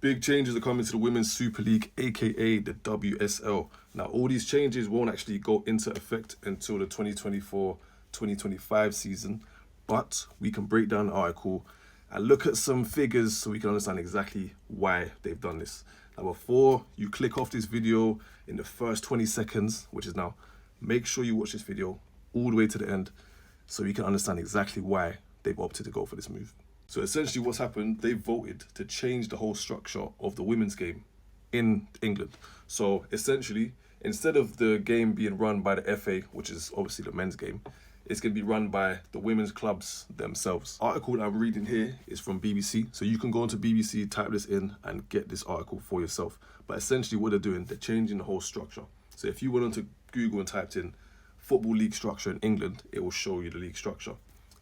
Big changes are coming to the Women's Super League, aka the WSL. Now, all these changes won't actually go into effect until the 2024-2025 season, but we can break down the article and look at some figures so we can understand exactly why they've done this. Now, before you click off this video in the first 20 seconds, which is now, make sure you watch this video all the way to the end so you can understand exactly why they've opted to go for this move. So essentially what's happened, they voted to change the whole structure of the women's game in England. So essentially, instead of the game being run by the FA, which is obviously the men's game, it's going to be run by the women's clubs themselves. Article that I'm reading here is from BBC. So you can go onto BBC, type this in and get this article for yourself. But essentially what they're doing, they're changing the whole structure. So if you went onto Google and typed in Football League structure in England, it will show you the league structure.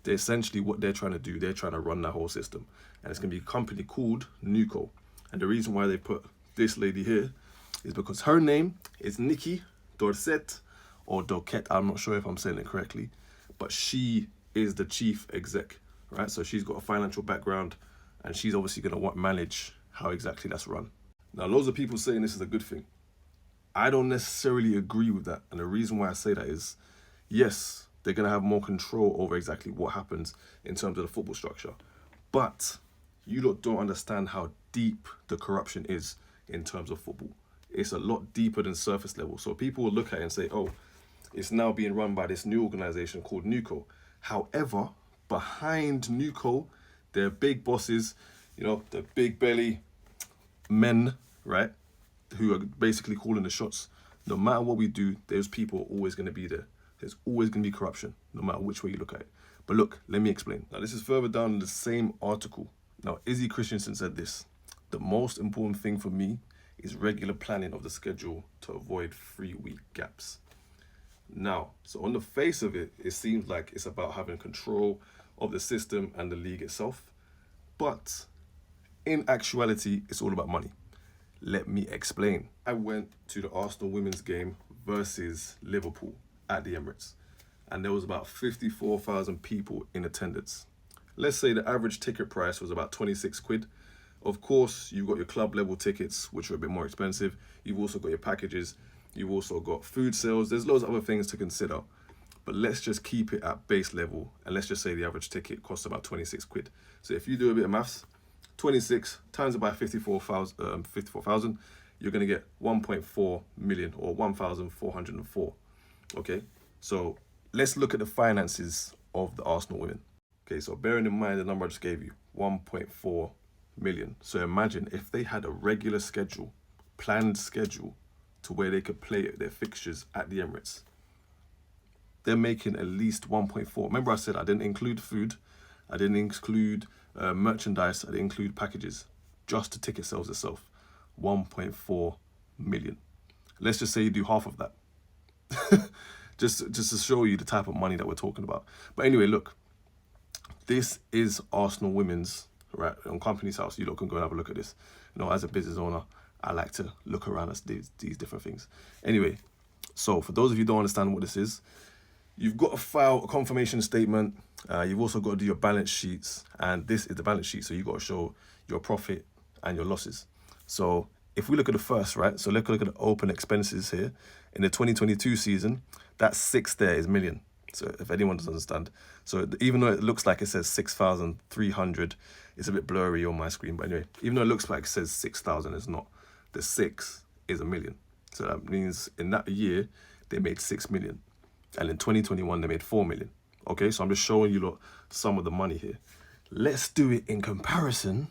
They're essentially what they're trying to do, they're trying to run that whole system. And it's going to be a company called Nuco. And the reason why they put this lady here is because her name is Nikki Dorset, or Doquette, I'm not sure if I'm saying it correctly, but she is the chief exec, right? So she's got a financial background and she's obviously going to manage how exactly that's run. Now, loads of people saying this is a good thing. I don't necessarily agree with that. And the reason why I say that is, yes, they're going to have more control over exactly what happens in terms of the football structure. But you lot don't understand how deep the corruption is in terms of football. It's a lot deeper than surface level. So people will look at it and say, oh, it's now being run by this new organization called Nuco. However, behind Nuco, there are big bosses, you know, the big belly men, right, who are basically calling the shots. No matter what we do, those people are always going to be there. There's always going to be corruption, no matter which way you look at it. But look, let me explain. Now, this is further down in the same article. Now, Izzy Christensen said this: the most important thing for me is regular planning of the schedule to avoid 3-week gaps. Now, so on the face of it, it seems like it's about having control of the system and the league itself. But in actuality, it's all about money. Let me explain. I went to the Arsenal women's game versus Liverpool at the Emirates, and there was about 54,000 people in attendance. Let's say the average ticket price was about 26 quid. Of course, you've got your club level tickets, which are a bit more expensive. You've also got your packages. You've also got food sales. There's loads of other things to consider. But let's just keep it at base level, and let's just say the average ticket costs about 26 quid. So if you do a bit of maths, 26 times it by 54,000, you're going to get 1.4 million, or 1,404. Okay, so let's look at the finances of the Arsenal women. Okay, so bearing in mind the number I just gave you, 1.4 million. So imagine if they had a regular schedule, planned schedule, to where they could play their fixtures at the Emirates. They're making at least 1.4. Remember I said I didn't include food, I didn't include merchandise, I didn't include packages, just the ticket sales itself. 1.4 million. Let's just say you do half of that. just to show you the type of money that we're talking about. But anyway, look, this is Arsenal women's, right, on Company's House. You lot can go and have a look at this. You know, as a business owner, I like to look around at these different things. Anyway, so for those of you who don't understand what this is, you've got to file a confirmation statement. You've also got to do your balance sheets, and this is the balance sheet. So you've got to show your profit and your losses. So if we look at the first, right, so let's look at the open expenses here. In the 2022 season, that 6 there is million. So if anyone doesn't understand. So even though it looks like it says 6,300, it's a bit blurry on my screen. But anyway, even though it looks like it says 6,000, it's not. The 6 is a million. So that means in that year, they made 6 million. And in 2021, they made 4 million. Okay, so I'm just showing you lot some of the money here. Let's do it in comparison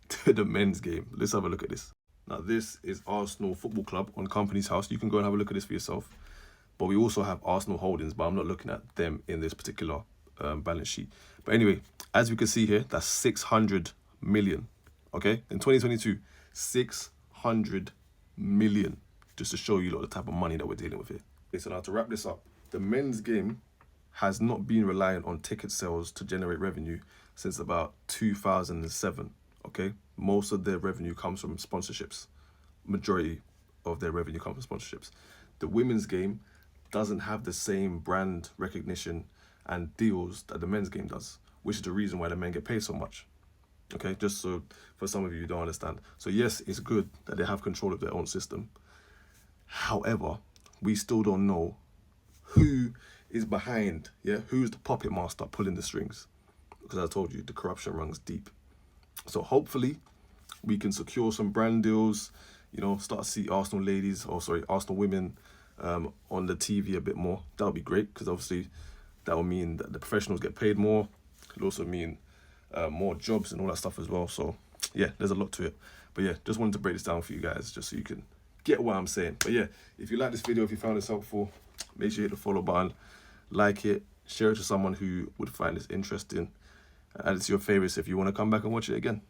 to the men's game. Let's have a look at this. Now, this is Arsenal Football Club on Company's House. You can go and have a look at this for yourself. But we also have Arsenal Holdings, but I'm not looking at them in this particular balance sheet. But anyway, as we can see here, that's 600 million. Okay, in 2022, 600 million. Just to show you lot the type of money that we're dealing with here. Okay, so now to wrap this up, the men's game has not been reliant on ticket sales to generate revenue since about 2007. Okay, most of their revenue comes from sponsorships. Majority of their revenue comes from sponsorships. The women's game doesn't have the same brand recognition and deals that the men's game does, which is the reason why the men get paid so much. Okay, just so for some of you who don't understand. So yes, it's good that they have control of their own system. However, we still don't know who is behind, yeah, who's the puppet master pulling the strings. Because I told you the corruption runs deep. So hopefully we can secure some brand deals, you know, start to see Arsenal ladies, or sorry, Arsenal women on the TV a bit more. That would be great, because obviously that will mean that the professionals get paid more. It'll also mean more jobs and all that stuff as well. So yeah, there's a lot to it. But yeah, just wanted to break this down for you guys, just so you can get what I'm saying. But yeah, if you like this video, if you found this helpful, make sure you hit the follow button, like it, share it to someone who would find this interesting, add it to your favorites if you want to come back and watch it again.